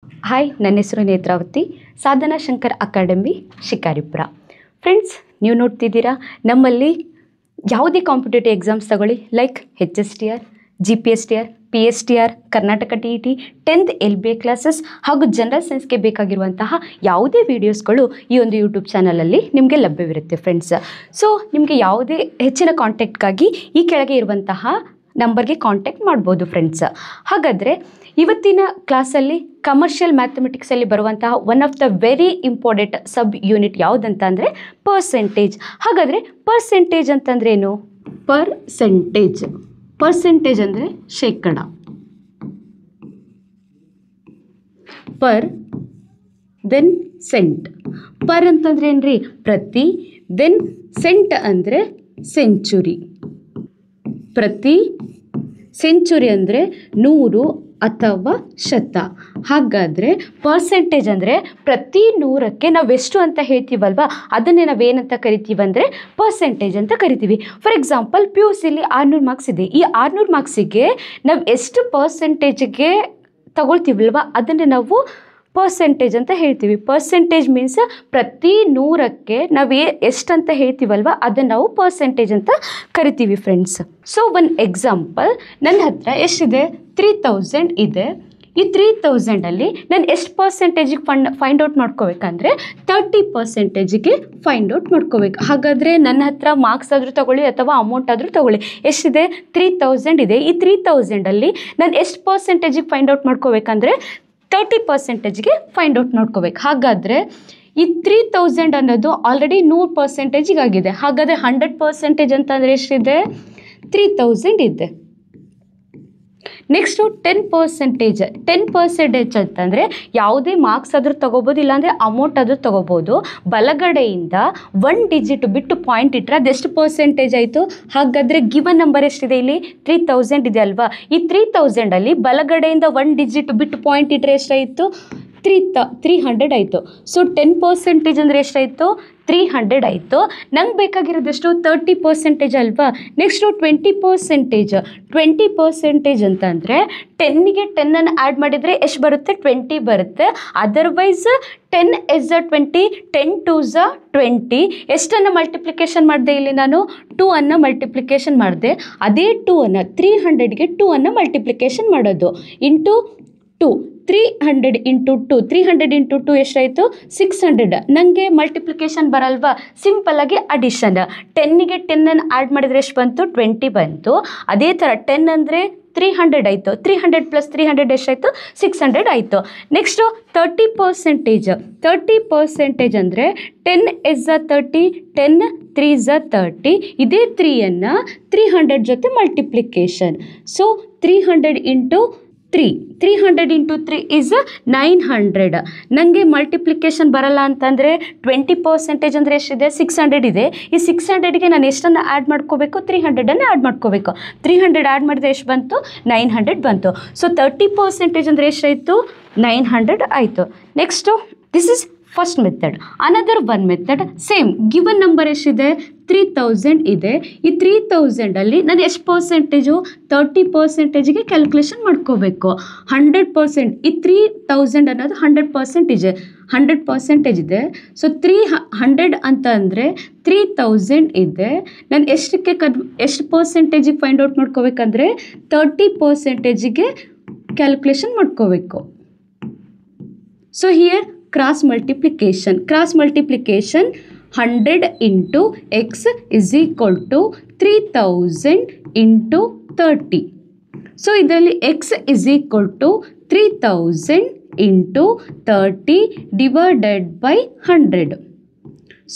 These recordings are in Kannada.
ಹಾಯ್, ನನ್ನ ಹೆಸರು ನೇತ್ರಾವತಿ. ಸಾಧನಾ ಶಂಕರ್ ಅಕಾಡೆಮಿ, ಶಿಕಾರಿಪುರ. ಫ್ರೆಂಡ್ಸ್, ನೀವು ನೋಡ್ತಿದ್ದೀರಾ, ನಮ್ಮಲ್ಲಿ ಯಾವುದೇ ಕಾಂಪಿಟೇಟಿವ್ ಎಕ್ಸಾಮ್ಸ್ ತಗೊಳ್ಳಿ, like HSTR, GPSTR, PSTR, Karnataka TET, 10th LBA classes ಹಾಗೂ ಜನರಲ್ ಸೈನ್ಸ್ಗೆ ಬೇಕಾಗಿರುವಂತಹ ಯಾವುದೇ ವೀಡಿಯೋಸ್ಗಳು ಈ ಒಂದು ಯೂಟ್ಯೂಬ್ ಚಾನಲಲ್ಲಿ ನಿಮಗೆ ಲಭ್ಯವಿರುತ್ತೆ ಫ್ರೆಂಡ್ಸ್. ಸೊ ನಿಮಗೆ ಯಾವುದೇ ಹೆಚ್ಚಿನ ಕಾಂಟ್ಯಾಕ್ಟ್ಗಾಗಿ ಈ ಕೆಳಗೆ ಇರುವಂತಹ ನಂಬರ್ಗೆ ಕಾಂಟ್ಯಾಕ್ಟ್ ಮಾಡ್ಬೋದು ಫ್ರೆಂಡ್ಸ್. ಹಾಗಾದರೆ ಇವತ್ತಿನ ಕ್ಲಾಸಲ್ಲಿ ಕಮರ್ಷಿಯಲ್ ಮ್ಯಾಥಮೆಟಿಕ್ಸಲ್ಲಿ ಬರುವಂತಹ one of the very important sub unit ಯಾವುದಂತ ಅಂದರೆ ಪರ್ಸೆಂಟೇಜ್. ಹಾಗಾದರೆ ಪರ್ಸೆಂಟೇಜ್ ಅಂತಂದ್ರೆ ಏನು? ಪರ್ಸೆಂಟೇಜ್ ಅಂದರೆ ಶೇಕಡ. Per then scent. ಪರ್ ಅಂತಂದ್ರೆ ಏನ್ರಿ? ಪ್ರತಿ. ದೆನ್ ಸೆಂಟ್ ಅಂದರೆ ಸೆಂಚುರಿ. ಪ್ರತಿ. ಸೆಂಚುರಿ ಅಂದರೆ 100 ಅಥವಾ ಶತ. ಹಾಗಾದರೆ ಪರ್ಸೆಂಟೇಜ್ ಅಂದರೆ ಪ್ರತಿ 100ಕ್ಕೆ ನಾವೆಷ್ಟು ಅಂತ ಹೇಳ್ತೀವಲ್ವ, ಅದನ್ನೇ ನಾವೇನಂತ ಕರಿತೀವಿ ಅಂದರೆ ಪರ್ಸೆಂಟೇಜ್ ಅಂತ ಕರಿತೀವಿ. ಫಾರ್ ಎಕ್ಸಾಂಪಲ್, PUCಲಿ 600 ಮಾರ್ಕ್ಸ್ ಇದೆ. ಈ 600 ಮಾರ್ಕ್ಸಿಗೆ ನಾವು ಎಷ್ಟು ಪರ್ಸೆಂಟೇಜ್ಗೆ ತಗೊಳ್ತೀವಲ್ವ, ಅದನ್ನೇ ನಾವು ಪರ್ಸೆಂಟೇಜ್ ಅಂತ ಹೇಳ್ತೀವಿ. ಪರ್ಸೆಂಟೇಜ್ ಮೀನ್ಸ್ ಪ್ರತಿ 100ಕ್ಕೆ ನಾವು ಎಷ್ಟಂತ ಹೇಳ್ತೀವಲ್ವ, ಅದನ್ನು ನಾವು ಪರ್ಸೆಂಟೇಜ್ ಅಂತ ಕರಿತೀವಿ ಫ್ರೆಂಡ್ಸ್. ಸೊ ಒಂದು ಎಕ್ಸಾಂಪಲ್, ನನ್ನ ಹತ್ರ ಎಷ್ಟಿದೆ? 3000 ಇದೆ. ಈ 3000ಅಲ್ಲಿ ನಾನು ಎಷ್ಟು ಪರ್ಸೆಂಟೇಜಿಗೆ ಫೈಂಡ್ ಔಟ್ ಮಾಡ್ಕೋಬೇಕಂದ್ರೆ 30%ಗೆ ಫೈಂಡ್ ಔಟ್ ಮಾಡ್ಕೋಬೇಕು. ಹಾಗಾದರೆ ನನ್ನ ಹತ್ರ ಮಾರ್ಕ್ಸ್ ಆದರೂ ತಗೊಳ್ಳಿ ಅಥವಾ ಅಮೌಂಟ್ ಆದರೂ ತಗೊಳ್ಳಿ, ಎಷ್ಟಿದೆ? 3000 ಇದೆ. ಈ 3000ಅಲ್ಲಿ ನಾನು ಎಷ್ಟು ಪರ್ಸೆಂಟೇಜಿಗೆ ಫೈಂಡ್ ಔಟ್ ಮಾಡ್ಕೋಬೇಕಂದ್ರೆ 30%ಗೆ ಫೈಂಡ್ ಔಟ್ ಮಾಡ್ಕೋಬೇಕು. ಹಾಗಾದರೆ ಈ 3000 ಅನ್ನೋದು ಆಲ್ರೆಡಿ 100% ಆಗಿದೆ. ಹಾಗಾದರೆ 100% ಅಂತಂದರೆ ಎಷ್ಟಿದೆ? 3000 ಇದೆ. ನೆಕ್ಸ್ಟು 10% ಅಂತಂದರೆ ಯಾವುದೇ ಮಾರ್ಕ್ಸ್ ಆದರೂ ತೊಗೋಬೋದು, ಇಲ್ಲಾಂದರೆ ಅಮೌಂಟ್ ಆದರೂ ತೊಗೋಬೋದು. ಬಲಗಡೆಯಿಂದ 1 ಡಿಜಿಟ್ ಬಿಟ್ಟು ಪಾಯಿಂಟ್ ಇಟ್ಟರೆ ಅದೆಷ್ಟು ಪರ್ಸೆಂಟೇಜ್ ಆಯಿತು? ಹಾಗಾದರೆ ಗಿವನ್ ನಂಬರ್ ಎಷ್ಟಿದೆ? ಇಲ್ಲಿ 3000 ಇದೆ ಅಲ್ವಾ. ಈ 3000ಅಲ್ಲಿ ಬಲಗಡೆಯಿಂದ 1 ಡಿಜಿಟ್ ಬಿಟ್ಟು ಪಾಯಿಂಟ್ ಇಟ್ಟರೆ ಎಷ್ಟಾಯಿತು? 300 ಆಯಿತು. ಸೊ 10% ಅಂದರೆ ಎಷ್ಟಾಯಿತು? 300 ಆಯಿತು. ನಂಗೆ ಬೇಕಾಗಿರೋದೆಷ್ಟು? 30% ಅಲ್ವಾ. ನೆಕ್ಸ್ಟು 20% ಅಂತಂದರೆ 10ಗೆ 10 ಆ್ಯಡ್ ಮಾಡಿದರೆ ಎಷ್ಟು ಬರುತ್ತೆ? 20 ಬರುತ್ತೆ. Otherwise 10 is 20, 10 2s 20. ಎಷ್ಟನ್ನು ಮಲ್ಟಿಪ್ಲಿಕೇಶನ್ ಮಾಡಿದೆ? ಇಲ್ಲಿ ನಾನು 2 ಮಲ್ಟಿಪ್ಲಿಕೇಶನ್ ಮಾಡಿದೆ. ಅದೇ 2 300ಗೆ 2 ಮಲ್ಟಿಪ್ಲಿಕೇಶನ್ ಮಾಡೋದು ಇಂಟು 2. 300 ಇಂಟು 2. 300 ಇಂಟು 2 ಎಷ್ಟಾಯಿತು? 600. ನನಗೆ ಮಲ್ಟಿಪ್ಲಿಕೇಶನ್ ಬರಲ್ವಾ, ಸಿಂಪಲ್ಲಾಗಿ ಅಡಿಷನ್. 10ಗೆ 10 ಆ್ಯಡ್ ಮಾಡಿದರೆ ಎಷ್ಟು ಬಂತು? 20 ಬಂತು. ಅದೇ ಥರ 10 ಅಂದರೆ 300 ಆಯಿತು. 300 + 300 ಎಷ್ಟಾಯಿತು? 600 ಆಯಿತು. ನೆಕ್ಸ್ಟು 30% ಅಂದರೆ 10 is 30, 10 3s 30. ಇದೇ 3ಯನ್ನು 300 ಜೊತೆ multiplication. So 300 into 3. 300 into 3 is 900. ನನಗೆ ಮಲ್ಟಿಪ್ಲಿಕೇಶನ್ ಬರಲ್ಲ ಅಂತಂದರೆ 20% ಅಂದರೆ ಎಷ್ಟಿದೆ? 600 ಇದೆ. ಈ 600ಗೆ ನಾನು ಎಷ್ಟನ್ನು ಆ್ಯಡ್ ಮಾಡ್ಕೋಬೇಕು? 300 ಆ್ಯಡ್ ಮಾಡ್ಕೋಬೇಕು. 300 ಆ್ಯಡ್ ಮಾಡಿದ್ರೆ ಎಷ್ಟು ಬಂತು? 900 ಬಂತು. ಸೊ 30% ಅಂದರೆ ಎಷ್ಟಾಯಿತು? 900 ಆಯಿತು. Next this is first method. Another one method, same given number ಎಷ್ಟಿದೆ? 3000 ಇದೆ. ಈ 3000ಅಲ್ಲಿ ನಾನು ಎಷ್ಟು ಪರ್ಸೆಂಟೇಜು? 30%ಗೆ ಕ್ಯಾಲ್ಕುಲೇಷನ್ ಮಾಡ್ಕೋಬೇಕು. 100%. ಈ 3000 ಅನ್ನೋದು 100% ಇದೆ. 100% ಇದೆ. ಸೊ 300 ಅಂತ ಅಂದರೆ 3000 ಇದೆ. ನಾನು ಎಷ್ಟು ಪರ್ಸೆಂಟೇಜಿಗೆ ಫೈಂಡ್ ಔಟ್ ಮಾಡ್ಕೋಬೇಕಂದ್ರೆ 30%ಗೆ ಕ್ಯಾಲ್ಕುಲೇಷನ್ ಮಾಡ್ಕೋಬೇಕು. So here cross multiplication 100 into x is equal to 3000 into 30. So ಇದರಲ್ಲಿ x is equal to 3000 into 30 divided by 100.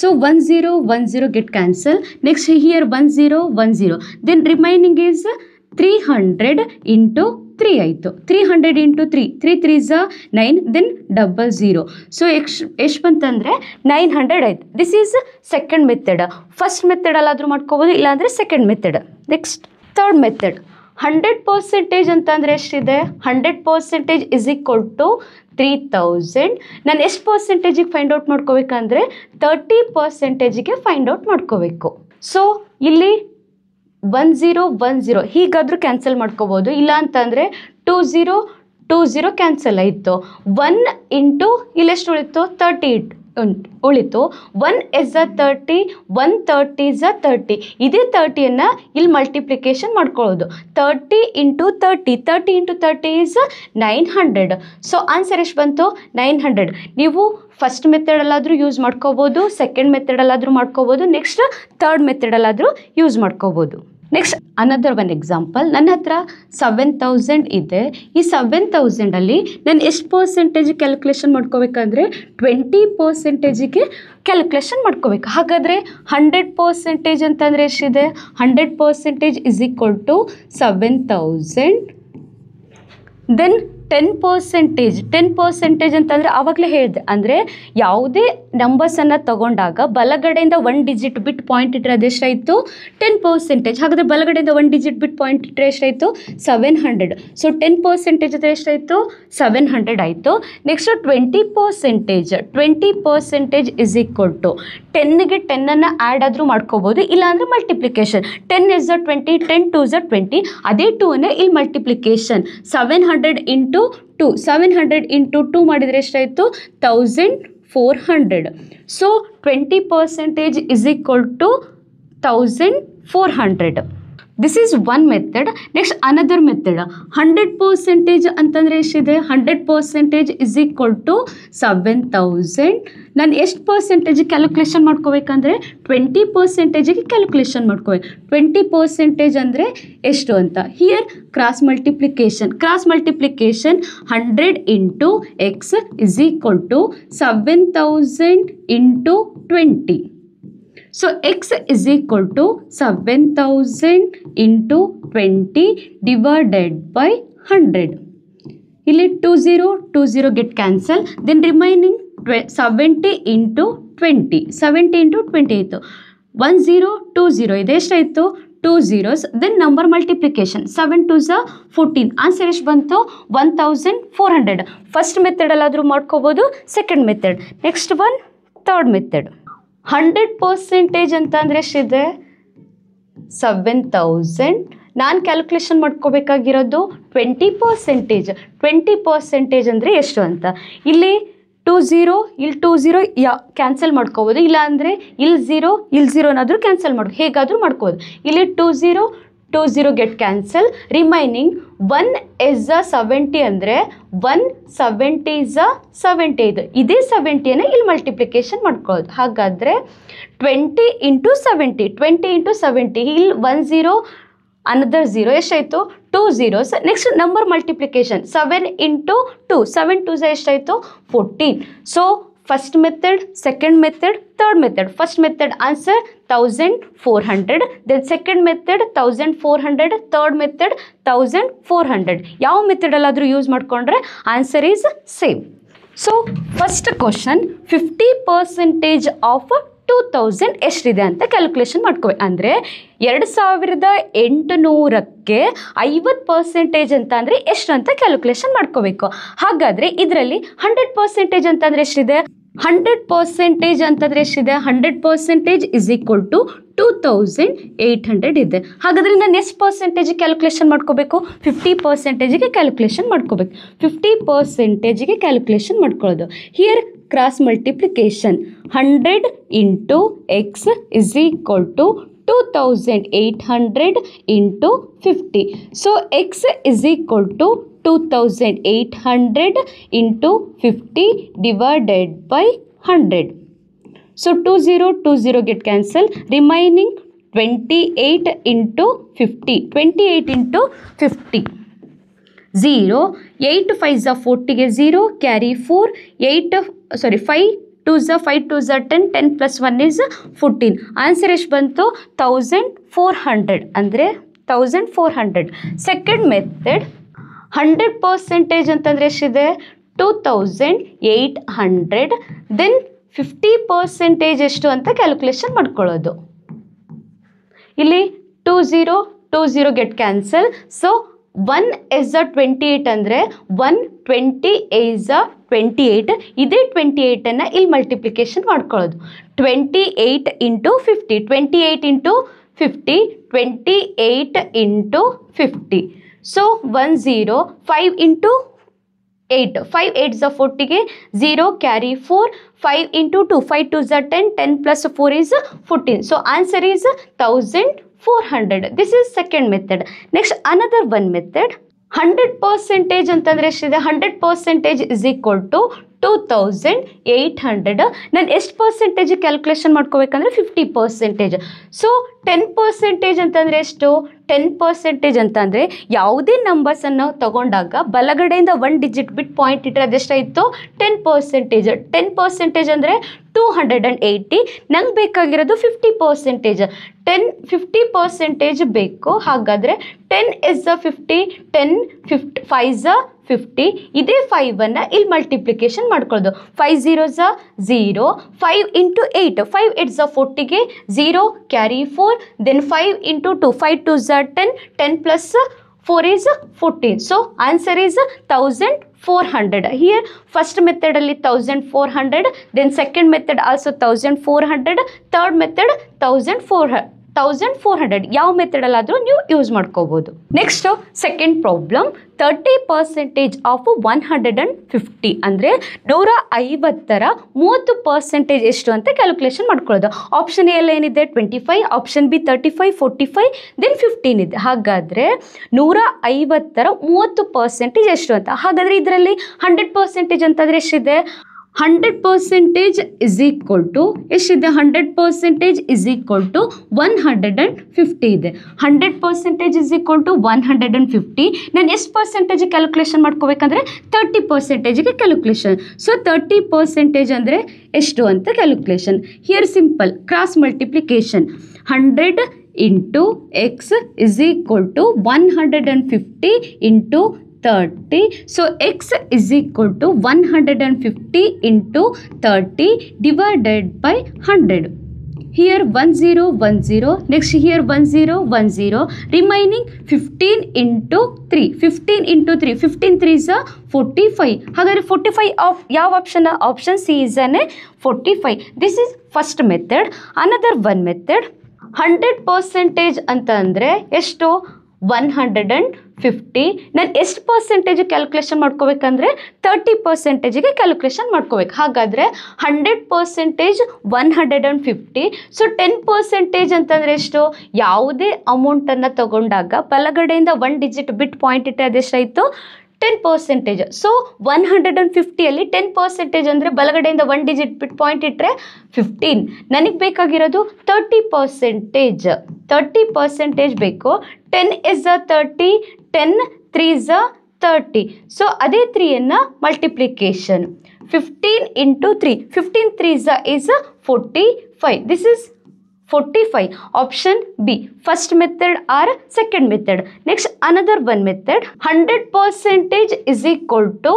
So 10 get cancel. Next here 10. Then remaining is 300 into 3 ಆಯಿತು. 300 ಇಂಟು 3. 3 3s 9. ದೆನ್ 00. ಸೊ ಎಷ್ಟು ಬಂತಂದರೆ 900 ಆಯಿತು. This is second method. First ಮೆಥಡಲ್ಲಾದರೂ ಮಾಡ್ಕೋಬೋದು, ಇಲ್ಲಾಂದರೆ second method. Next third method. 100% ಅಂತಂದರೆ ಎಷ್ಟಿದೆ? 100% is equal to 3000. ನಾನು ಎಷ್ಟು ಪರ್ಸೆಂಟೇಜಿಗೆ ಫೈಂಡ್ ಔಟ್ ಮಾಡ್ಕೋಬೇಕಂದ್ರೆ 30%ಗೆ ಫೈಂಡ್ ಔಟ್ ಮಾಡ್ಕೋಬೇಕು. ಸೊ ಇಲ್ಲಿ 10 ಹೀಗಾದರೂ ಕ್ಯಾನ್ಸಲ್ ಮಾಡ್ಕೋಬೋದು. ಇಲ್ಲ ಅಂತಂದರೆ 20 2 0 ಕ್ಯಾನ್ಸಲ್ ಆಯಿತು. 1 ಇಂಟು ಇಲ್ಲೆಷ್ಟು ಉಳಿತು 30 ಉಳಿತು. 1 is a 30, 1 30 is a 30. ಇದೇ 30ಯನ್ನು ಇಲ್ಲಿ ಮಲ್ಟಿಪ್ಲಿಕೇಶನ್ ಮಾಡ್ಕೊಳ್ಳೋದು. 30 into 30, 30 into 30 is 900. So answer ಎಷ್ಟು ಬಂತು 900. ನೀವು ಫಸ್ಟ್ ಮೆಥಡಲ್ಲಾದರೂ ಯೂಸ್ ಮಾಡ್ಕೋಬೋದು, ಸೆಕೆಂಡ್ ಮೆಥಡಲ್ಲಾದರೂ ಮಾಡ್ಕೋಬೋದು, ನೆಕ್ಸ್ಟ್ ಥರ್ಡ್ ಮೆಥಡಲ್ಲಾದರೂ ಯೂಸ್ ಮಾಡ್ಕೋಬೋದು. Next another one example. ನನ್ನ ಹತ್ರ 7000 ಇದೆ. ಈ 7000ಅಲ್ಲಿ ನಾನು ಎಷ್ಟು ಪರ್ಸೆಂಟೇಜ್ ಕ್ಯಾಲ್ಕುಲೇಷನ್ ಮಾಡ್ಕೋಬೇಕಂದ್ರೆ 20%ಗೆ ಕ್ಯಾಲ್ಕುಲೇಷನ್ ಮಾಡ್ಕೋಬೇಕು. ಹಾಗಾದರೆ 100% ಅಂತಂದರೆ ಎಷ್ಟಿದೆ? 100% ಇಸ್ ಈಕ್ವಲ್ ಟು 7000. ದೆನ್ 10% ಅಂತಂದರೆ ಆವಾಗಲೇ ಹೇಳಿದೆ, ಅಂದರೆ ಯಾವುದೇ ನಂಬರ್ಸನ್ನು ತಗೊಂಡಾಗ ಬಲಗಡೆಯಿಂದ 1 ಡಿಜಿಟ್ ಬಿಟ್ಟು ಪಾಯಿಂಟ್ ಇಟ್ಟರೆ ಅದೆಷ್ಟಾಯಿತು 10%. ಹಾಗಾದರೆ ಬಲಗಡೆಯಿಂದ 1 ಡಿಜಿಟ್ ಬಿಟ್ಟು ಪಾಯಿಂಟ್ ಇಟ್ಟರೆ ಎಷ್ಟಾಯಿತು 700. ಸೊ 10% ಅಂದರೆ ಎಷ್ಟಾಯಿತು 700 ಆಯಿತು. ನೆಕ್ಸ್ಟ್ 20% ಇಸ್ ಈಕ್ವಲ್ ಟು 10ಗೆ 10ಅನ್ನು ಆ್ಯಡ್ ಆದರೂ ಮಾಡ್ಕೋಬೋದು, ಇಲ್ಲಾಂದರೆ ಮಲ್ಟಿಪ್ಲಿಕೇಶನ್. 10 is 20, 10 2 is 20. ಅದೇ 2ಅನ್ನು ಇಲ್ಲಿ ಮಲ್ಟಿಪ್ಲಿಕೇಶನ್ 700 ಇಂಟು 2, 700 ಇಂಟು 2 ಮಾಡಿದರೆ ಎಷ್ಟಾಯಿತು 1400. So 20% is equal to 1400. This is one method. Next another method 100% ಅಂತಂದರೆ ಎಷ್ಟಿದೆ? 100% ಇಸ್ ಈಕ್ವಲ್ ಟು 7000. ನಾನು ಎಷ್ಟು ಪರ್ಸೆಂಟೇಜ್ ಕ್ಯಾಲ್ಕುಲೇಷನ್ ಮಾಡ್ಕೋಬೇಕಂದ್ರೆ 20%ಗೆ ಕ್ಯಾಲ್ಕುಲೇಷನ್ ಮಾಡ್ಕೋಬೇಕು. 20% ಅಂದರೆ ಎಷ್ಟು ಅಂತ here cross multiplication. 100 into X is equal to 7000 into 20. So x is equal to 7000 into 20 divided by 100. ಇಲ್ಲಿ 20 get cancel. Then remaining 70 into 20. 70 into 20 ಆಯಿತು. 1020 ಇದೆ ಎಷ್ಟಾಯಿತು 2 zeros. Then number multiplication 7 2s 14. Answer ಎಷ್ಟು ಬಂತು 1400. ಫಸ್ಟ್ ಮೆಥಡಲ್ಲಾದರೂ ಮಾಡ್ಕೋಬೋದು, second method. Next one third method. 100% ಅಂತ ಅಂದರೆ ಎಷ್ಟಿದೆ 7000. ನಾನು ಕ್ಯಾಲ್ಕುಲೇಷನ್ ಮಾಡ್ಕೋಬೇಕಾಗಿರೋದು 20%. 20% ಅಂದರೆ ಎಷ್ಟು ಅಂತ. ಇಲ್ಲಿ 20 ಇಲ್ಲಿ 20 ಕ್ಯಾನ್ಸಲ್ ಮಾಡ್ಕೋಬೋದು, ಇಲ್ಲ ಅಂದರೆ ಇಲ್ಲಿ 0 ಏನಾದರೂ ಕ್ಯಾನ್ಸಲ್ ಮಾಡ್ಕೊ, ಹೇಗಾದರೂ ಮಾಡ್ಕೋಬೋದು. ಇಲ್ಲಿ 20 ಗೆಟ್ ಕ್ಯಾನ್ಸಲ್. ರಿಮೈನಿಂಗ್ 1 is 70 ಅಂದರೆ 170 is 70 ಇದು. ಇದೇ 70ಯನ್ನು ಇಲ್ಲಿ ಮಲ್ಟಿಪ್ಲಿಕೇಶನ್ ಮಾಡ್ಕೊಳ್ಳೋದು. ಹಾಗಾದರೆ 20 ಇಂಟು 70, 20 ಇಂಟು 70. ಇಲ್ಲಿ 10 ಅನದರ್ 0 ಎಷ್ಟಾಯಿತು 2 zeros. Next number multiplication 7 into 2, 7 2s ಎಷ್ಟಾಯಿತು 14. So first method, second method, third method. First method answer 1400. Then second method 1400, third method 1400. ಯಾವ ಮೆಥಡಲ್ಲಾದರೂ ಯೂಸ್ ಮಾಡಿಕೊಂಡ್ರೆ answer is same. So first question 50% of 2000 ಎಷ್ಟಿದೆ ಅಂತ ಕ್ಯಾಲ್ಕುಲೇಷನ್ ಮಾಡ್ಕೋಬೇಕು. ಅಂದರೆ 2800ಕ್ಕೆ 50% ಅಂತ ಅಂದರೆ ಎಷ್ಟು ಅಂತ ಕ್ಯಾಲ್ಕುಲೇಷನ್ ಮಾಡ್ಕೋಬೇಕು. ಹಾಗಾದರೆ ಇದರಲ್ಲಿ 100% ಅಂತಂದರೆ ಎಷ್ಟಿದೆ? 100% ಅಂತಂದರೆ ಎಷ್ಟಿದೆ? 100% ಇಸ್ ಈಕ್ವಲ್ ಟು 2800 ಇದೆ. ಹಾಗಾದರೆ ನಾನು ಎಷ್ಟು ಪರ್ಸೆಂಟೇಜ್ ಕ್ಯಾಲ್ಕುಲೇಷನ್ ಮಾಡ್ಕೋಬೇಕು? 50%ಗೆ ಕ್ಯಾಲ್ಕುಲೇಷನ್ ಮಾಡ್ಕೋಬೇಕು. 50%ಗೆ ಕ್ಯಾಲ್ಕುಲೇಷನ್ ಮಾಡ್ಕೊಳ್ಳೋದು. Here cross multiplication 100 into X is equal to 2800 into 50. So X is equal to 2800 into 50 divided by 100. So 20 get cancel. Remaining 28 into 50. 28 into 50. 0. 8 5s 40 0. Carry 4. 5 2s 5 2s 10. 10 plus 1 is 14. Answer ಎಷ್ಟು ಬಂತು 1400. ಅಂದರೆ 1400. ಸೆಕೆಂಡ್ ಮೆಥಡ್ 100% ಅಂತಂದರೆ ಎಷ್ಟಿದೆ 2800. ದೆನ್ 50% ಎಷ್ಟು ಅಂತ ಕ್ಯಾಲ್ಕುಲೇಷನ್ ಮಾಡ್ಕೊಳ್ಳೋದು. ಇಲ್ಲಿ 20 ಗೆಟ್ ಕ್ಯಾನ್ಸಲ್. ಸೊ 1 is 28 ಅಂದರೆ 120 is 28. ಇದೇ 28ಅನ್ನು ಇಲ್ಲಿ ಮಲ್ಟಿಪ್ಲಿಕೇಶನ್ ಮಾಡ್ಕೊಳ್ಳೋದು. 28 into 50, 28 into 50, 28 into 50. So 10, 5 into 8. 5 8s are 40 ಗೆ 0 carry 4. 5 into 2, 5 2s are 10. 10 plus 4 is 14. So answer is 1400. This is second method. Next another one method. 100% ಅಂತಂದ್ರೆ ಎಷ್ಟಿದೆ? 100% is equal to 2800. ನಾನು ಎಷ್ಟು ಪರ್ಸೆಂಟೇಜ್ ಕ್ಯಾಲ್ಕುಲೇಷನ್ ಮಾಡ್ಕೋಬೇಕಂದ್ರೆ 50%. ಸೊ 10% ಅಂತಂದರೆ ಎಷ್ಟು? 10% ಅಂತಂದರೆ ಯಾವುದೇ ನಂಬರ್ಸನ್ನು ತಗೊಂಡಾಗ ಬಲಗಡೆಯಿಂದ 1 ಡಿಜಿಟ್ ಬಿಟ್ಟು ಪಾಯಿಂಟ್ ಇಟ್ಟರೆ ಅದೆಷ್ಟಾಯಿತು? 10%. 10% ಅಂದರೆ 280. ನಂಗೆ ಬೇಕಾಗಿರೋದು 50%. 50% ಬೇಕು. ಹಾಗಾದರೆ 10 is 50, 10 5s 50. ಇದೇ 5ಅನ್ನು ಇಲ್ಲಿ ಮಲ್ಟಿಪ್ಲಿಕೇಶನ್ ಮಾಡ್ಕೊಳ್ಳೋದು. 5 0s 0. 5 into 8, 5 8s 40 ಗೆ 0 carry 4. Then 5 into 2, 5 2s 10. 10 plus 4 is 14. So answer is 1400. Here first method ಅಲ್ಲಿ 1400. Then second method also 1400. Third method 1400. ಯಾವ ಮೆಥಡಲ್ಲಾದರೂ ನೀವು ಯೂಸ್ ಮಾಡ್ಕೋಬೋದು. Next second problem. 30% ಆಫ್ 150 ಅಂದರೆ 150ರ 30% ಎಷ್ಟು ಅಂತ ಕ್ಯಾಲ್ಕುಲೇಷನ್ ಮಾಡ್ಕೊಳ್ಳೋದು. ಆಪ್ಷನ್ ಎ ಎಲ್ಲ ಏನಿದೆ? 25. ಆಪ್ಷನ್ ಬಿ 35, 45, ದೆನ್ 15 ಇದೆ. ಹಾಗಾದರೆ 150ರ 30% ಎಷ್ಟು ಅಂತ? ಹಾಗಾದರೆ ಇದರಲ್ಲಿ 100% ಅಂತಂದರೆ ಎಷ್ಟಿದೆ? 100% is equal to ಎಷ್ಟಿದೆ? 100% is equal to 150 ಇದೆ. 100% is equal to 150. ನಾನು ಎಷ್ಟು ಪರ್ಸೆಂಟೇಜ್ ಕ್ಯಾಲ್ಕುಲೇಷನ್ ಮಾಡ್ಕೋಬೇಕಂದ್ರೆ 30%ಗೆ ಕ್ಯಾಲ್ಕುಲೇಷನ್. ಸೊ 30% ಅಂದರೆ ಎಷ್ಟು ಅಂತ calculation. Here simple cross multiplication. 100 into x is equal to 150 into 30. So x is equal to 150 into 30 divided by 100. Here 1010. Next here 1010. Remaining 15 into 3. 15 into 3. 15 3s 45. ಹಾಗಾದರೆ 45 ಆಫ್ ಯಾವ option? Option C is 45. This is first method. Another one method. 100% ಅಂತ ಅಂದರೆ ಎಷ್ಟು? 150. ನಾನು ಎಷ್ಟು ಪರ್ಸೆಂಟೇಜ್ ಕ್ಯಾಲ್ಕುಲೇಷನ್ ಮಾಡ್ಕೋಬೇಕಂದ್ರೆ 30%ಗೆ ಕ್ಯಾಲ್ಕುಲೇಷನ್ ಮಾಡ್ಕೋಬೇಕು. ಹಾಗಾದರೆ 100% 150. ಸೊ 10% ಅಂತಂದರೆ ಎಷ್ಟು? ಯಾವುದೇ ಅಮೌಂಟನ್ನು ತಗೊಂಡಾಗ ಬಲಗಡೆಯಿಂದ 1 ಡಿಜಿಟ್ ಬಿಟ್ಟು ಪಾಯಿಂಟ್ ಇಟ್ಟರೆ ಅದೆಷ್ಟಾಯಿತು? 10%. ಸೊ 150ಅಲ್ಲಿ 10% ಅಂದರೆ ಬಲಗಡೆಯಿಂದ 1 ಡಿಜಿಟ್ ಬಿಟ್ಟು ಪಾಯಿಂಟ್ ಇಟ್ಟರೆ 15. ನನಗೆ ಬೇಕಾಗಿರೋದು 30%. 30% ಬೇಕು. 10 is 30, 10 3s 30. ಸೊ ಅದೇ 3ಯನ್ನು multiplication 15 into 3. 15 3s is 45. This is 45. Option B. First method or second method. Next another one method. 100% is equal to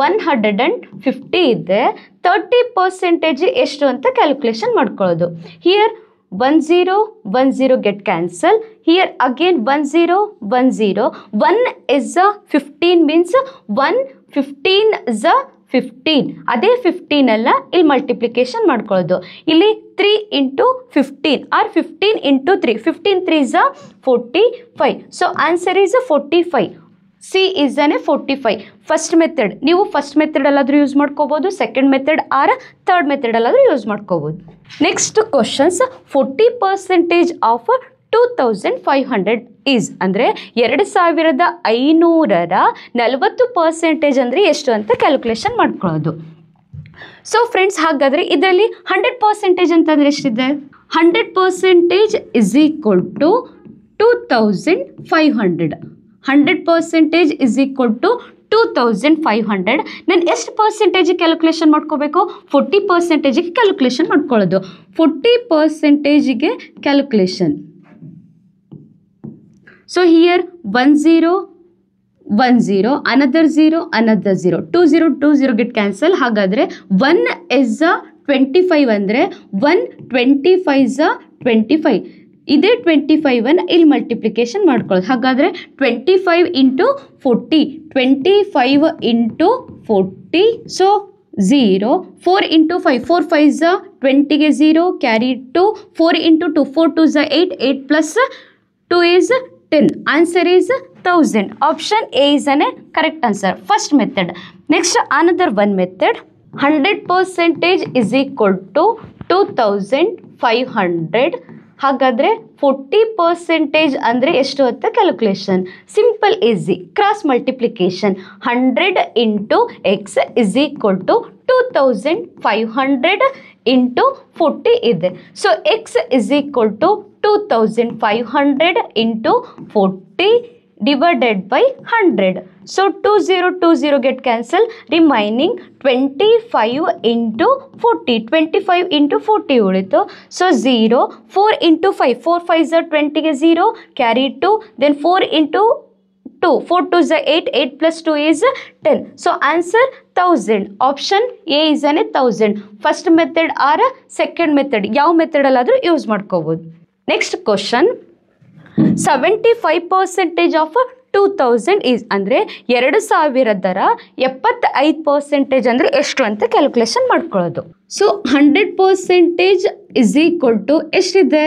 150 ಇದೆ. 30% ಎಷ್ಟು ಅಂತ ಕ್ಯಾಲ್ಕುಲೇಷನ್ ಮಾಡ್ಕೊಳ್ಳೋದು. Here 1010 get cancel. Here again 1010. 1 is 15 means 1 15 is 15. ಅದೇ 15 ಅಲ್ಲ ಇಲ್ಲಿ ಮಲ್ಟಿಪ್ಲಿಕೇಶನ್ ಮಾಡ್ಕೊಳ್ಳೋದು. ಇಲ್ಲಿ 3 into 15 or 15 into 3. 15 3s 45. So answer is 45. C is 45. First method ನೀವು ಫಸ್ಟ್ ಮೆಥಡ್ ಅಲ್ಲಾದರೂ ಯೂಸ್ ಮಾಡ್ಕೋಬೋದು, second method or third method ಅಲ್ಲಾದರೂ ಯೂಸ್ ಮಾಡ್ಕೋಬೋದು. Next questions. 40% ಆಫ್ 2500 ಈಸ್ ಅಂದರೆ 2500ರ 40% ಅಂದರೆ ಎಷ್ಟು ಅಂತ ಕ್ಯಾಲ್ಕುಲೇಷನ್ ಮಾಡ್ಕೊಳ್ಳೋದು. ಸೊ ಫ್ರೆಂಡ್ಸ್, ಹಾಗಾದರೆ ಇದರಲ್ಲಿ 100% ಅಂತಂದರೆ ಎಷ್ಟಿದೆ? 100% is equal to 2500. 100% is equal to 2500. ನಾನು ಎಷ್ಟು ಪರ್ಸೆಂಟೇಜ್ ಕ್ಯಾಲ್ಕುಲೇಷನ್ ಮಾಡ್ಕೋಬೇಕು? 40%ಗೆ ಕ್ಯಾಲ್ಕುಲೇಷನ್ ಮಾಡ್ಕೊಳ್ಳೋದು. 40%ಗೆ calculation. So here 1010, another 0, another 0, 2020 get cancel. ಹಾಗಾದರೆ 1 is 25 ಅಂದರೆ 125 25. ಇದೇ 25 ಇಲ್ಲಿ ಮಲ್ಟಿಪ್ಲಿಕೇಶನ್ ಮಾಡ್ಕೊಳ್ಳೋದು. ಹಾಗಾದರೆ 25 into 40. 25 into 40. So 0. 4 into 5. 4 5s 20ಗೆ 0 carry 2. 4 into 2. 4 2s 8. 8 plus 2 is 10. Answer is 1000. Option A is a correct answer. First method. Next, another one method. 100% is equal to 2500. ಹಾಗಾದರೆ 40% ಅಂದರೆ ಎಷ್ಟು ಅಂತ calculation. Simple easy cross multiplication. 100 into X is equal to 2500 into 40 ಇದೆ. So X is equal to 2500 into 40 divided by 100. So 20 get cancel, remaining 25 into 40. 25 into 40 ಉಳಿತು. So 0, 4 into 5, 4 5s are 20 ಗೆ 0, carry 2, then 4 into 2, 4 2s are 8, 8 plus 2 is 10. So answer 1000. Option A is 1000. First method or second method, ಯಾವ ಮೆಥಡ್ ಅಲ್ಲಾದರೂ ಯೂಸ್ ಮಾಡ್ಕೋಬೋದು. Next question. 75% ಆಫ್ 2000 ಈಸ್ ಅಂದರೆ 2000 75% ಅಂದರೆ ಎಷ್ಟು ಅಂತ ಕ್ಯಾಲ್ಕುಲೇಷನ್ ಮಾಡ್ಕೊಳ್ಳೋದು. ಸೊ 100% ಇಸ್ ಈಕ್ವಲ್ ಟು ಎಷ್ಟಿದೆ?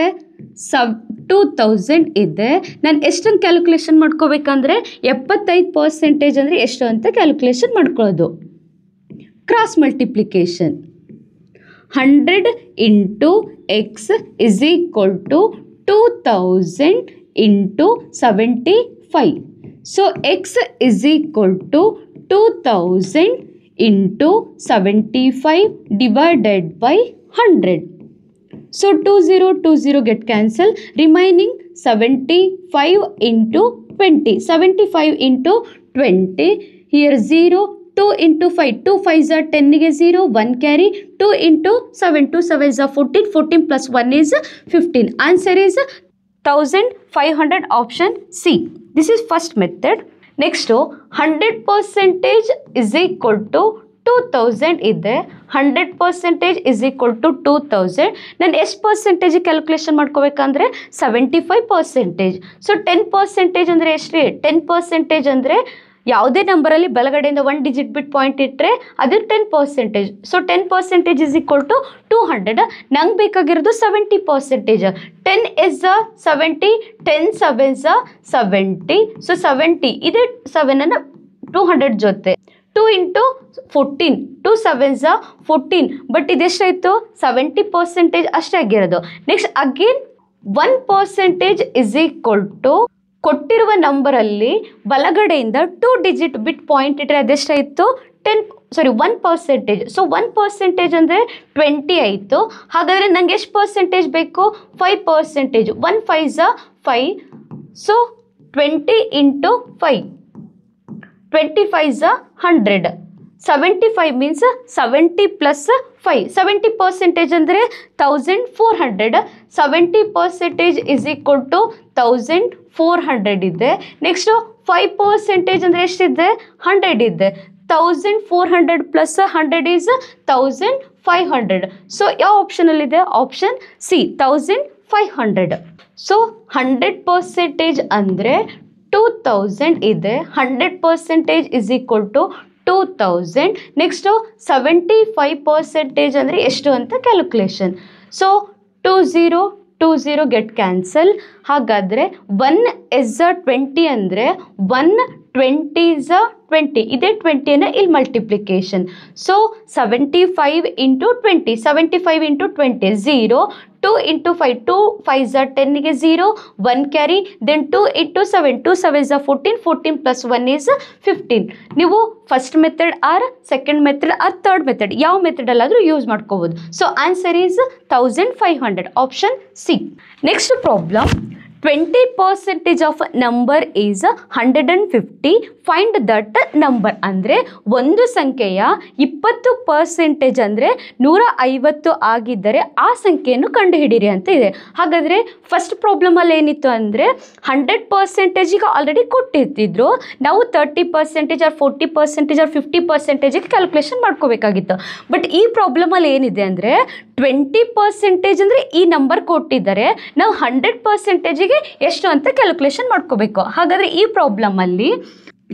2000 ಇದೆ. ನಾನು ಎಷ್ಟನ್ನು ಕ್ಯಾಲ್ಕುಲೇಷನ್ ಮಾಡ್ಕೋಬೇಕಂದ್ರೆ 75% ಅಂದರೆ ಎಷ್ಟು ಅಂತ ಕ್ಯಾಲ್ಕುಲೇಷನ್ ಮಾಡ್ಕೊಳ್ಳೋದು. Cross multiplication. 100 into X is equal to 2000 into 75. So x is equal to 2000 into 75 divided by 100. So 20 get cancel, remaining 75 into 20. 75 into 20, here 0, 2 into 5, 2 5s are 10 ಗೆ 0, 1 carry, 2 into 7, 2 7s are 14, 14 plus 1 is 15. Answer is 1500. Option C. This is first method. Next, 100% is equal to 2000 ಇದೆ. 100% is equal to 2000. ನಾನು ಎಷ್ಟು ಪರ್ಸೆಂಟೇಜ್ ಕ್ಯಾಲ್ಕುಲೇಷನ್ ಮಾಡ್ಕೋಬೇಕಂದ್ರೆ 75%. ಸೊ 10% ಅಂದರೆ ಎಷ್ಟು? 10% ಅಂದರೆ ಯಾವುದೇ ನಂಬರಲ್ಲಿ ಬಲಗಡೆಯಿಂದ 1 ಡಿಜಿಟ್ ಬಿಟ್ಟು ಪಾಯಿಂಟ್ ಇಟ್ಟರೆ ಅದು 10%. So 10% is equal to 200. ನಂಗೆ ಬೇಕಾಗಿರೋದು 70%. 10 is 70, 10 7s 70. ಸೊ 70 ಇದೆ 7 200 ಜೊತೆ 2 into 14, 2 7s 14. ಬಟ್ ಇದೆಷ್ಟಾಯಿತು? 70% ಅಷ್ಟೇ ಆಗಿರೋದು. Next again 1% is equal to ಕೊಟ್ಟಿರುವ ನಂಬರಲ್ಲಿ ಬಲಗಡೆಯಿಂದ 2 ಡಿಜಿಟ್ ಬಿಟ್ ಪಾಯಿಂಟ್ ಇಟ್ಟರೆ ಅದೆಷ್ಟಾಯಿತು? 1%. ಸೊ 1% ಅಂದರೆ 20 ಆಯಿತು. ಹಾಗಾದರೆ ನನಗೆ ಎಷ್ಟು ಪರ್ಸೆಂಟೇಜ್ ಬೇಕು? 5%. 1 5s 5. So 20 into 5, 25s 100. 75 means 70 plus 5. 70% ಅಂದರೆ 1400. 70% is equal to 1400 ಇದೆ. ನೆಕ್ಸ್ಟು 5% ಅಂದರೆ ಎಷ್ಟಿದೆ? 100 ಇದೆ. 1400 ಪ್ಲಸ್ 100 is 1500. ಸೊ ಯಾವ ಆಪ್ಷನಲ್ಲಿದೆ? Option C 1500. ಸೊ 100% ಅಂದರೆ 2000 ಇದೆ. 100% is equal to 2000. ನೆಕ್ಸ್ಟು 75% ಅಂದರೆ ಎಷ್ಟು ಅಂತ ಕ್ಯಾಲ್ಕುಲೇಷನ್. So 20 get cancel. ಹಾಗಾದರೆ 1 is 20 ಅಂದರೆ 120 is 20. ಇದೇ 20ನ ಇಲ್ಲಿ multiplication. So 75 into 20, 75 into 20 0, 2 into 5, 2 5s are 10 ಗೆ 0, 1 carry, then 2 into 7, 2 7s are 14, 14 plus 1 is 15. ನೀವು first method or second method or third method ಯಾವ ಮೆಥಡ್ ಅಲ್ಲಾದರೂ ಯೂಸ್ ಮಾಡ್ಕೋಬೋದು. So answer is 1500. Option C. Next problem. 20% of number is 150. Find that number ಅಂದರೆ ಒಂದು ಸಂಖ್ಯೆಯ 20% ಅಂದರೆ 150 ಆಗಿದ್ದರೆ ಆ ಸಂಖ್ಯೆಯನ್ನು ಕಂಡುಹಿಡಿಯಿರಿ ಅಂತ ಇದೆ. ಹಾಗಾದರೆ ಫಸ್ಟ್ ಪ್ರಾಬ್ಲಮಲ್ಲಿ ಏನಿತ್ತು ಅಂದರೆ 100%ಗೆ ಆಲ್ರೆಡಿ ಕೊಟ್ಟಿರ್ತಿದ್ರು. ನಾವು 30% ಆರ್ 40% ಆರ್ 50%ಗೆ ಕ್ಯಾಲ್ಕುಲೇಷನ್ ಮಾಡ್ಕೋಬೇಕಾಗಿತ್ತು. ಬಟ್ ಈ ಪ್ರಾಬ್ಲಮಲ್ಲಿ ಏನಿದೆ ಅಂದರೆ 20% ಅಂದರೆ ಈ ನಂಬರ್ ಕೊಟ್ಟಿದ್ದಾರೆ, ನಾವು 100%ಗೆ ಎಷ್ಟು ಅಂತ ಕ್ಯಾಲ್ಕುಲೇಷನ್ ಮಾಡ್ಕೋಬೇಕು. ಹಾಗಾದರೆ ಈ ಪ್ರಾಬ್ಲಮಲ್ಲಿ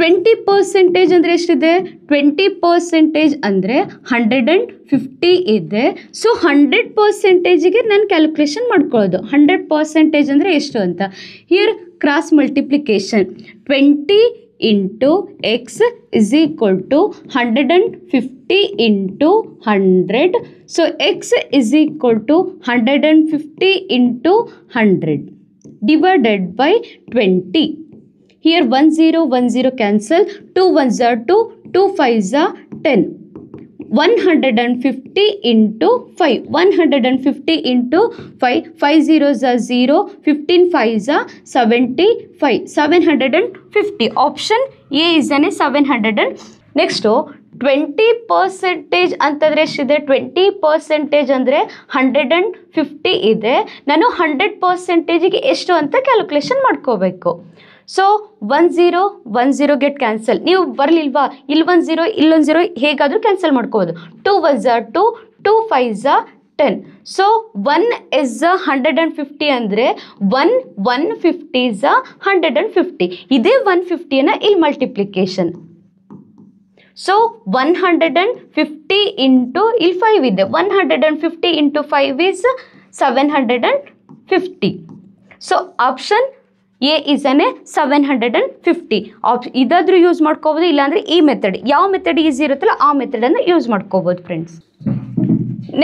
20% ಅಂದರೆ ಎಷ್ಟಿದೆ? 20% ಅಂದರೆ 150 ಇದೆ. ಸೊ 100%ಗೆ ನಾನು ಕ್ಯಾಲ್ಕುಲೇಷನ್ ಮಾಡ್ಕೊಳ್ಳೋದು. 100% ಅಂದರೆ ಎಷ್ಟು ಅಂತ. Here cross multiplication 20 into X is equal to 150 into 100. So X is equal to 150 into 100 divided by 20. Here 1 0 cancel, 2 1s are 2, 2 5s are 10. 150 into 5, 150 into 5, 5 zeros are 0, 15 5s are 75, 750. Option A is an 700. Next 20% ಅಂತಂದರೆ ಎಷ್ಟಿದೆ? 20% ಅಂದರೆ 150 ಇದೆ. ನಾನು 100%ಗೆ ಎಷ್ಟು ಅಂತ ಕ್ಯಾಲ್ಕುಲೇಷನ್ ಮಾಡ್ಕೋಬೇಕು. So 1 0 get cancel. ನೀವು ಬರಲಿಲ್ವಾ? ಇಲ್ಲಿ 1 0 ಇಲ್ಲೊಂದು 0 ಹೇಗಾದರೂ ಕ್ಯಾನ್ಸಲ್ ಮಾಡ್ಕೋಬೋದು. 2 1s are 2, 2 5s are 10. So 1 is 150 ಅಂದರೆ 150 is 150. ಇದೇ 150ನ ಇಲ್ಲಿ ಮಲ್ಟಿಪ್ಲಿಕೇಶನ್. ಸೊ 150 ಇಂಟು ಇಲ್ಲಿ 5 ಇದೆ. 150 into 5 is 750. So option A is ಅನ್ 750. ಇದಾದರೂ ಯೂಸ್ ಮಾಡ್ಕೋಬೋದು, ಇಲ್ಲಾಂದರೆ ಈ ಮೆಥಡ್. ಯಾವ ಮೆಥಡ್ ಈಸಿ ಇರುತ್ತಲ್ಲ ಆ ಮೆಥಡನ್ನು ಯೂಸ್ ಮಾಡ್ಕೋಬೋದು friends.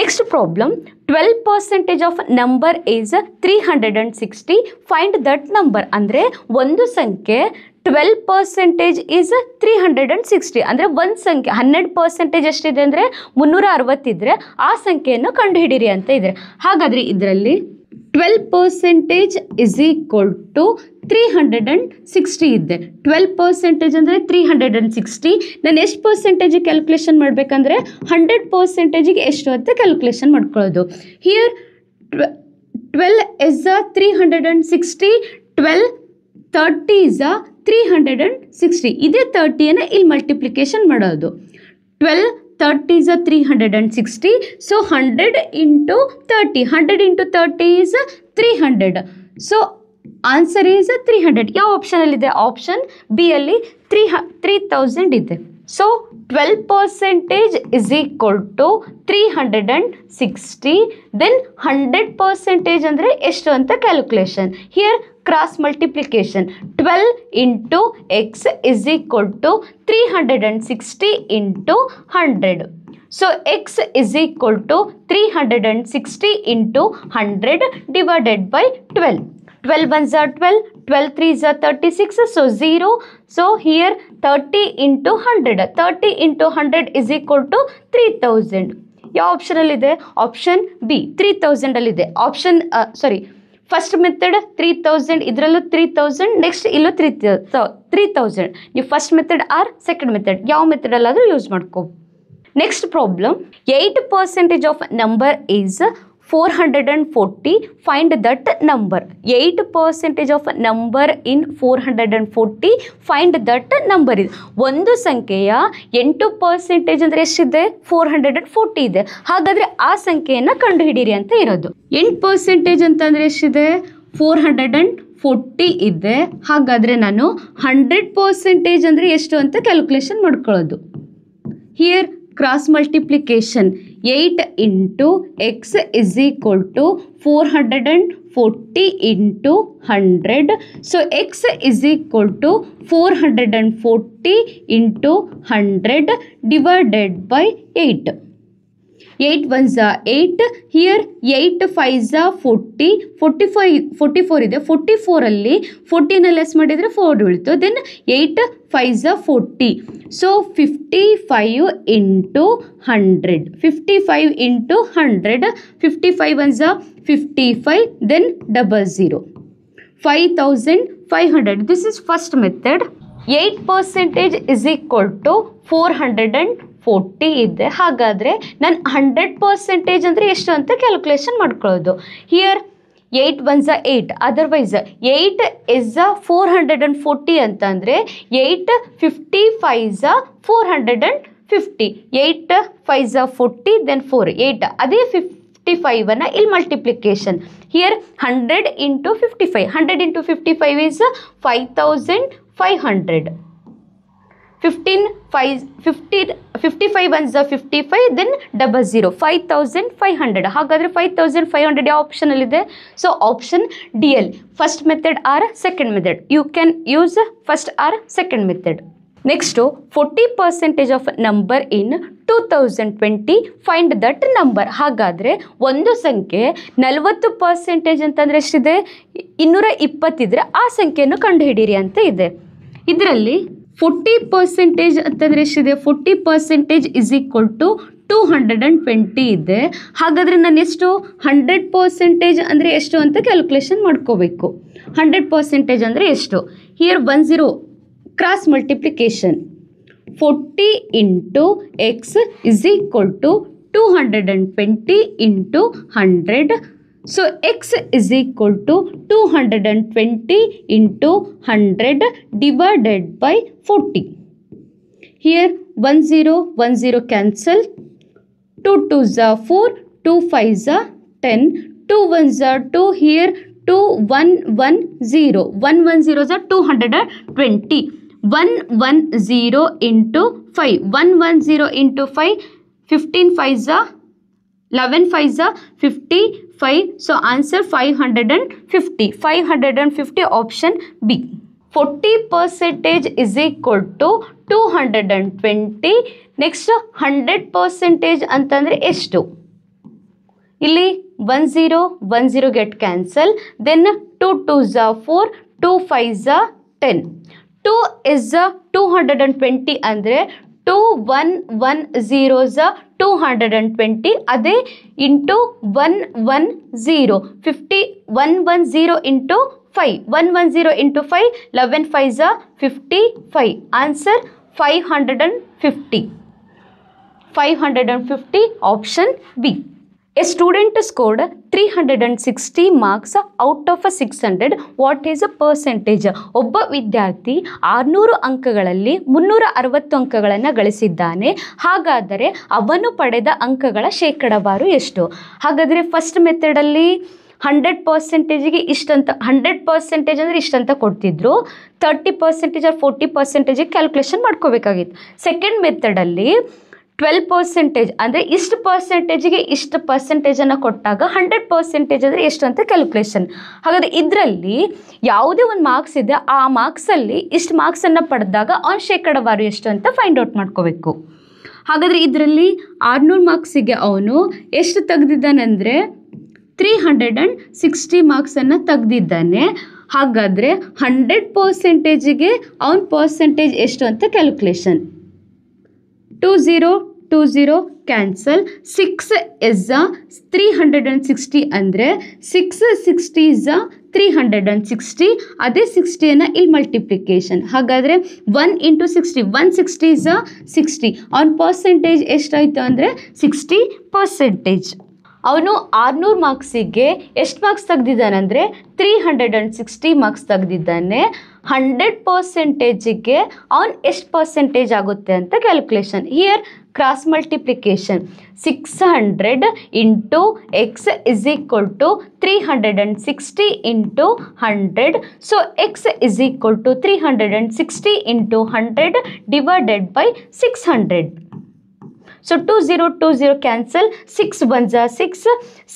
Next problem, 12% of number is 360. Find that number. ಅಂದರೆ ಒಂದು ಸಂಖ್ಯೆ 12% ಈಸ್ 360. ಅಂದರೆ ಒಂದು ಸಂಖ್ಯೆ 100% ಎಷ್ಟಿದೆ ಅಂದರೆ 360 ಇದ್ದರೆ ಆ ಸಂಖ್ಯೆಯನ್ನು ಕಂಡುಹಿಡಿಯಿರಿ ಅಂತ ಇದೆ. ಹಾಗಾದರೆ ಇದರಲ್ಲಿ 12% is equal to 360 ಇದೆ. 12% ಅಂದರೆ 360. ನಾನು ಎಷ್ಟು ಪರ್ಸೆಂಟೇಜ್ ಕ್ಯಾಲ್ಕುಲೇಷನ್ ಮಾಡಬೇಕಂದ್ರೆ 100%ಗೆ ಎಷ್ಟು ಅಂತ ಕ್ಯಾಲ್ಕುಲೇಷನ್ ಮಾಡ್ಕೊಳ್ಳೋದು. Here 12 is 360, 12 30 is 360. ಇದೇ 30ಯನ್ನು ಇಲ್ಲಿ ಮಲ್ಟಿಪ್ಲಿಕೇಶನ್ ಮಾಡೋದು. 12 30 is 360. So 100 into 30. 100 into 30 is 300. So answer is 300. ಯಾವ ಆಪ್ಷನಲ್ಲಿದೆ? ಆಪ್ಷನ್ ಬಿ ಅಲ್ಲಿ 3000 ಇದೆ. So 12% is equal to 360. Then 100% ಅಂದರೆ ಎಷ್ಟು ಅಂತ calculation. Here cross multiplication 12 into X is equal to 360 into 100. So X is equal to 360 into 100 divided by 12. 12 1s are 12, 12 3s are 36, so 0. So here 30 into 100. 30 into 100 is equal to 3000. ಯಾವ ಆಪ್ಷನಲ್ಲಿದೆ? ಆಪ್ಷನ್ ಬಿ 3000ಅಲ್ಲಿದೆ. ಆಪ್ಷನ್ ಫಸ್ಟ್ ಮೆಥಡ್ 3000, ಇದರಲ್ಲೂ 3000, ನೆಕ್ಸ್ಟ್ ಇಲ್ಲೂ 3000. ನೀವು first method or second method ಯಾವ ಮೆಥಡಲ್ಲಾದರೂ ಯೂಸ್ ಮಾಡ್ಕೋ. Next problem, 8% of number is 440. Find that number. 8% of number in 440. Find that number ಇದೆ. ಒಂದು ಸಂಖ್ಯೆಯ 8% ಅಂದರೆ ಎಷ್ಟಿದೆ? 440 ಇದೆ. ಹಾಗಾದರೆ ಆ ಸಂಖ್ಯೆಯನ್ನು ಕಂಡುಹಿಡಿಯಿರಿ ಅಂತ ಇರೋದು. 8% ಅಂತಂದರೆ ಎಷ್ಟಿದೆ? 440 ಇದೆ. ಹಾಗಾದರೆ ನಾನು 100% ಅಂದರೆ ಎಷ್ಟು ಅಂತ ಕ್ಯಾಲ್ಕುಲೇಷನ್ ಮಾಡ್ಕೊಳ್ಳೋದು. Here cross multiplication 8 into X is equal to 440 into 100. So X is equal to 440 into 100 divided by 8. 8 1s are 8. Here 8 5s are 40. 44 ಇದೆ. 44ಅಲ್ಲಿ 14 ಲೆಸ್ ಮಾಡಿದರೆ 4 ಉಳಿತು. Then 8 5s are 40. So 55 into 100. 55 into 100. 55 1s are 55. Then 00. 5500. This is first method. 8% is equal to 440 ಇದೆ. ಹಾಗಾದರೆ ನಾನು 100% ಅಂದರೆ ಎಷ್ಟು ಅಂತ ಕ್ಯಾಲ್ಕುಲೇಷನ್ ಮಾಡ್ಕೊಳ್ಳೋದು. Here 8 1s are 8. Otherwise 8 is 440 ಅಂತಂದರೆ 8 55s are 450. 8 5s are 40, then 4 8. ಅದೇ 55ಅನ್ನು ಇಲ್ಲಿ multiplication. Here 100 into 55. 100 into 55 is 5500. 55 ones are 55, then 00, 5500. ಹಾಗಾದರೆ 5500 ಯಾವ ಆಪ್ಷನಲ್ಲಿದೆ? ಸೊ ಆಪ್ಷನ್ ಡಿ ಎಲ್. First method or second method. You can use first or second method. Next 40% of number in 2020 find that number. ಹಾಗಾದರೆ ಒಂದು ಸಂಖ್ಯೆ 40% ಅಂತಂದರೆ ಎಷ್ಟಿದೆ? 220 ಇದ್ದರೆ ಆ ಸಂಖ್ಯೆಯನ್ನು ಕಂಡುಹಿಡಿಯಿರಿ ಅಂತ ಇದೆ. ಇದರಲ್ಲಿ 40% ಅಂತಂದರೆ ಎಷ್ಟಿದೆ? 40% ಇಸ್ ಈಕ್ವಲ್ ಟು 220 ಇದೆ. ಹಾಗಾದರೆ ನಾನು ಎಷ್ಟು 100% ಅಂದರೆ ಎಷ್ಟು ಅಂತ ಕ್ಯಾಲ್ಕುಲೇಷನ್ ಮಾಡ್ಕೋಬೇಕು. 100% ಅಂದರೆ ಎಷ್ಟು? Here 10 cross multiplication. 40 into X is equal to 220 into 100. So x is equal to 220 into 100 divided by 40. Here 10 cancel. 2 2s are 4, 2 5s are 10, 2 1s are 2. Here 2 1 1 0. 1 1 zeros are 220. 110 into 5. 110 into 5. 15 5s are 11 5s are 55. So answer 550. 550 option B. 40% is equal to 220. Next 100% ಅಂತಂದರೆ ಎಷ್ಟು? ಇಲ್ಲಿ 10 get cancel. Then 2 2s are 4, 2 5s are 10. 2 is 220 ಅಂದರೆ 2 1 1 zeros 220. ಅದೇ into 110 50 110 into 5. 110 into 5 11 5s are 55. Answer 550. 550 option B. A student scored 360 marks out of 600. What is a percentage? ಒಬ್ಬ ವಿದ್ಯಾರ್ಥಿ 600 ಅಂಕಗಳಲ್ಲಿ 360 ಅಂಕಗಳನ್ನು ಗಳಿಸಿದ್ದಾನೆ. ಹಾಗಾದರೆ ಅವನು ಪಡೆದ ಅಂಕಗಳ ಶೇಕಡಾವಾರು ಎಷ್ಟು? ಹಾಗಾದರೆ ಫಸ್ಟ್ ಮೆಥಡಲ್ಲಿ 100%ಗೆ ಇಷ್ಟಂತ, 100% ಅಂದರೆ ಇಷ್ಟಂತ ಕೊಡ್ತಿದ್ರು. 30% ಆರ್ 40% ಕ್ಯಾಲ್ಕುಲೇಷನ್ ಮಾಡ್ಕೋಬೇಕಾಗಿತ್ತು. ಸೆಕೆಂಡ್ ಮೆಥಡಲ್ಲಿ 12% ಅಂದರೆ ಇಷ್ಟು ಪರ್ಸೆಂಟೇಜಿಗೆ ಇಷ್ಟು ಪರ್ಸೆಂಟೇಜನ್ನು ಕೊಟ್ಟಾಗ 100% ಅಂದರೆ ಎಷ್ಟು ಅಂತ ಕ್ಯಾಲ್ಕುಲೇಷನ್. ಹಾಗಾದರೆ ಇದರಲ್ಲಿ ಯಾವುದೇ ಒಂದು ಮಾರ್ಕ್ಸ್ ಇದೆ, ಆ ಮಾರ್ಕ್ಸಲ್ಲಿ ಇಷ್ಟು ಮಾರ್ಕ್ಸನ್ನು ಪಡೆದಾಗ ಅವನ ಶೇಕಡಾವಾರು ಎಷ್ಟು ಅಂತ ಫೈಂಡ್ ಔಟ್ ಮಾಡ್ಕೋಬೇಕು. ಹಾಗಾದರೆ ಇದರಲ್ಲಿ 600 ಮಾರ್ಕ್ಸಿಗೆ ಅವನು ಎಷ್ಟು ತೆಗೆದಿದ್ದಾನೆಂದರೆ 360 ಮಾರ್ಕ್ಸನ್ನು ತೆಗೆದಿದ್ದಾನೆ. ಹಾಗಾದರೆ 100%ಗೆ ಅವನ ಪರ್ಸೆಂಟೇಜ್ ಎಷ್ಟು ಅಂತ ಕ್ಯಾಲ್ಕುಲೇಷನ್. 20 ಕ್ಯಾನ್ಸಲ್. 6 is 360 ಅಂದರೆ 6 is 360. ಅದೇ 60ಯನ್ನು ಇಲ್ಲಿ ಮಲ್ಟಿಪ್ಲಿಕೇಶನ್. ಹಾಗಾದರೆ 1 ಇಂಟು 60 160 is 60. ಅವನ ಪರ್ಸೆಂಟೇಜ್ ಎಷ್ಟಾಯಿತು ಅಂದರೆ 60%. ಅವನು 600 ಮಾರ್ಕ್ಸಿಗೆ ಎಷ್ಟು ಮಾರ್ಕ್ಸ್ ತೆಗೆದಿದ್ದಾನೆಂದರೆ 360 ಮಾರ್ಕ್ಸ್ ತೆಗೆದಿದ್ದಾನೆ. 100%ಗೆ ಅವನು ಎಷ್ಟು ಪರ್ಸೆಂಟೇಜ್ ಆಗುತ್ತೆ ಅಂತ calculation. Here cross multiplication. 600 into X is equal to 360 into 100. So X is equal to 360 into 100 divided by 600. So 20 cancel. 6 1s are 6,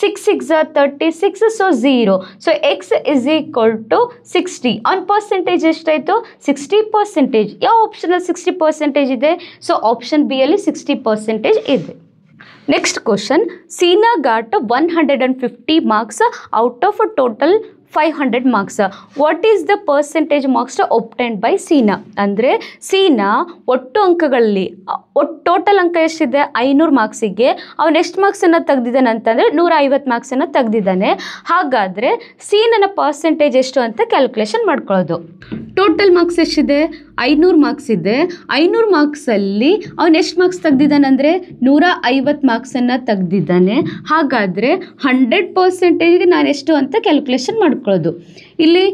6 6s are 36. So 0. So x is equal to 60. On percentage ಎಷ್ಟಾಯಿತು? 60%. ಯಾವ ಆಪ್ಷನಲ್ಲಿ 60% ಇದೆ? ಸೊ ಆಪ್ಷನ್ ಬಿ ಅಲ್ಲಿ 60% ಇದೆ. Next question. Seena got 150 marks out of total 500 marks. What is the percentage marks obtained by Seena? ಅಂದರೆ ಸೀನಾ ಒಟ್ಟು ಅಂಕಗಳಲ್ಲಿ ಟೋಟಲ್ ಅಂಕ ಎಷ್ಟಿದೆ? 500 ಮಾರ್ಕ್ಸಿಗೆ ಅವನು ಎಷ್ಟು ಮಾರ್ಕ್ಸನ್ನು ತೆಗೆದಿದ್ದಾನೆ ಅಂತಂದರೆ 150 ಮಾರ್ಕ್ಸನ್ನು ತೆಗೆದಿದ್ದಾನೆ. ಹಾಗಾದರೆ ಸೀನನ ಪರ್ಸೆಂಟೇಜ್ ಎಷ್ಟು ಅಂತ ಕ್ಯಾಲ್ಕುಲೇಷನ್ ಮಾಡ್ಕೊಳ್ಳೋದು. ಟೋಟಲ್ ಮಾರ್ಕ್ಸ್ ಎಷ್ಟಿದೆ? 500 ಮಾರ್ಕ್ಸ್ ಇದೆ. 500 ಮಾರ್ಕ್ಸಲ್ಲಿ ಅವನು ಎಷ್ಟು ಮಾರ್ಕ್ಸ್ ತೆಗೆದಿದ್ದಾನೆ? 150 ಮಾರ್ಕ್ಸನ್ನು ತೆಗೆದಿದ್ದಾನೆ. ಹಾಗಾದರೆ 100%ಗೆ ನಾನು ಎಷ್ಟು ಅಂತ ಕ್ಯಾಲ್ಕುಲೇಷನ್ ಮಾಡ್ಕೊಳ್ಳೋದು. ಇಲ್ಲಿ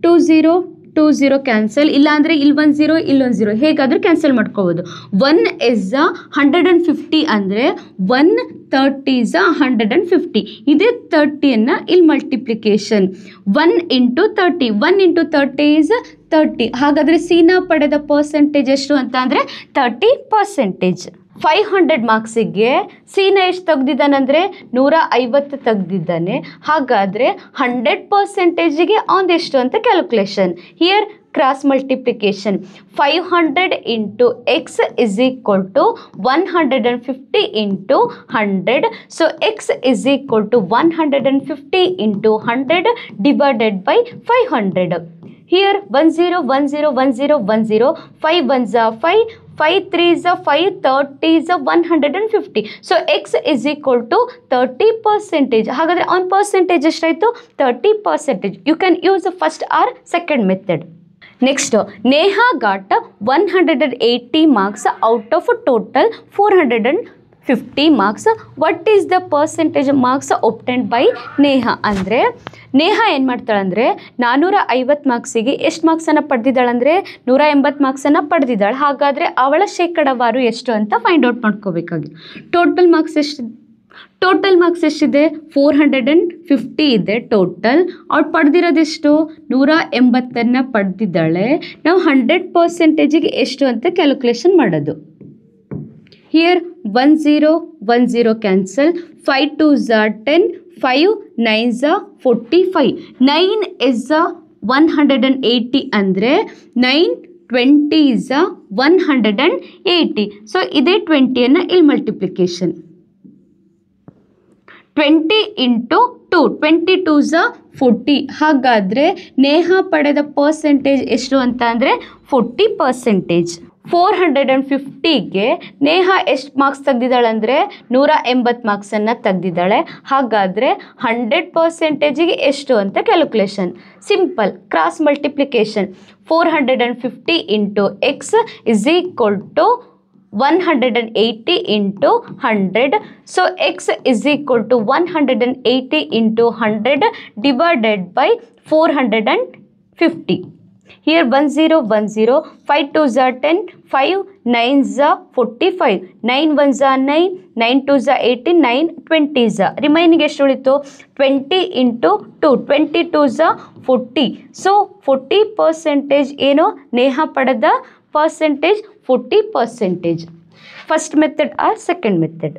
20 2 0 ಕ್ಯಾನ್ಸಲ್, ಇಲ್ಲಾಂದರೆ ಇಲ್ಲಿ 1 0 ಇಲ್ಲೊಂದು 0 ಹೇಗಾದರೂ ಕ್ಯಾನ್ಸಲ್ ಮಾಡ್ಕೋಬೋದು. 1 is 150 ಅಂದರೆ 130 is 150. ಇದೇ 30ಯನ್ನು ಇಲ್ಲಿ ಮಲ್ಟಿಪ್ಲಿಕೇಶನ್ 1 into 30. 1 into 30 is 30. ಹಾಗಾದರೆ ಸೀನಾ ಪಡೆದ ಪರ್ಸೆಂಟೇಜ್ ಎಷ್ಟು ಅಂತ ಅಂದರೆ 30%. 500 ಮಾರ್ಕ್ಸಿಗೆ ಸೀನಾ ಎಷ್ಟು ತೆಗ್ದಿದ್ದಾನಂದರೆ 150 ತೆಗ್ದಿದ್ದಾನೆ. ಹಾಗಾದರೆ 100%ಗೆ ಅವನದೆಷ್ಟು ಅಂತ calculation. Here cross multiplication 500 into x is equal to 150 into 100. So x is equal to 150 into 100 divided by 500. Here 1 0 1 0 1 0 1 0, 5 1s are 5, 5 3s are 5, 30 is 150. So x is equal to 30%. ಹಾಗಾದರೆ ಆನ್ ಪರ್ಸೆಂಟೇಜ್ ಎಷ್ಟಾಯಿತು 30%. You can use the first or second method. Next, Neha got 180 marks out of total 450 marks. What is the percentage marks obtained by Neha? ಅಂದರೆ ನೇಹಾ ಏನು ಮಾಡ್ತಾಳಂದರೆ 450 ಮಾರ್ಕ್ಸಿಗೆ ಎಷ್ಟು ಮಾರ್ಕ್ಸನ್ನು ಪಡೆದಿದ್ದಾಳಂದರೆ 180 ಮಾರ್ಕ್ಸನ್ನು ಪಡೆದಿದ್ದಾಳೆ. ಹಾಗಾದರೆ ಅವಳ ಶೇಕಡಾವಾರು ಎಷ್ಟು ಅಂತ ಫೈಂಡ್ ಔಟ್ ಮಾಡ್ಕೋಬೇಕಾಗಿದೆ. ಟೋಟಲ್ ಮಾರ್ಕ್ಸ್ ಎಷ್ಟಿದೆ 450 ಇದೆ ಟೋಟಲ್. ಅವಳು ಪಡೆದಿರೋದೆಷ್ಟು 180 ಪಡೆದಿದ್ದಾಳೆ. ನಾವು 100%ಗೆ ಎಷ್ಟು ಅಂತ ಕ್ಯಾಲ್ಕುಲೇಷನ್ ಮಾಡೋದು. Here 1 0 1 0 cancel, 5 2s are 10, 5 9s are 45. 9 is 180 ಅಂದರೆ 9 20 is 180. ಸೊ ಇದೇ 20ಯನ್ನು ಇಲ್ಲಿ ಮಲ್ಟಿಪ್ಲಿಕೇಶನ್ 20 into 2, 20 2s are 40. ಹಾಗಾದರೆ ನೇಹಾ ಪಡೆದ ಪರ್ಸೆಂಟೇಜ್ ಎಷ್ಟು ಅಂತ ಅಂದರೆ 40%. 450ಗೆ ನೇಹಾ ಎಷ್ಟು ಮಾರ್ಕ್ಸ್ ತೆಗ್ದಿದ್ದಾಳೆ ಅಂದರೆ 180 ಮಾರ್ಕ್ಸನ್ನು ತೆಗ್ದಿದ್ದಾಳೆ. ಹಾಗಾದರೆ 100%ಗೆ ಎಷ್ಟು ಅಂತ calculation. Simple cross multiplication 450 into x is equal to 180 into 100. So x is equal to 180 into 100 divided by 450. Here 1 0 1 0, 5 2s are 10, 5 9s are 45, 9 1s are 9, 9 2s are 18, 9 20s are. Remaining ಎಷ್ಟು ಉಳಿತು 20 into 2, 20 2s are 40. ಸೊ 40% ಏನು ನೇಹಾ ಪಡೆದ percentage 40%. First method or second method.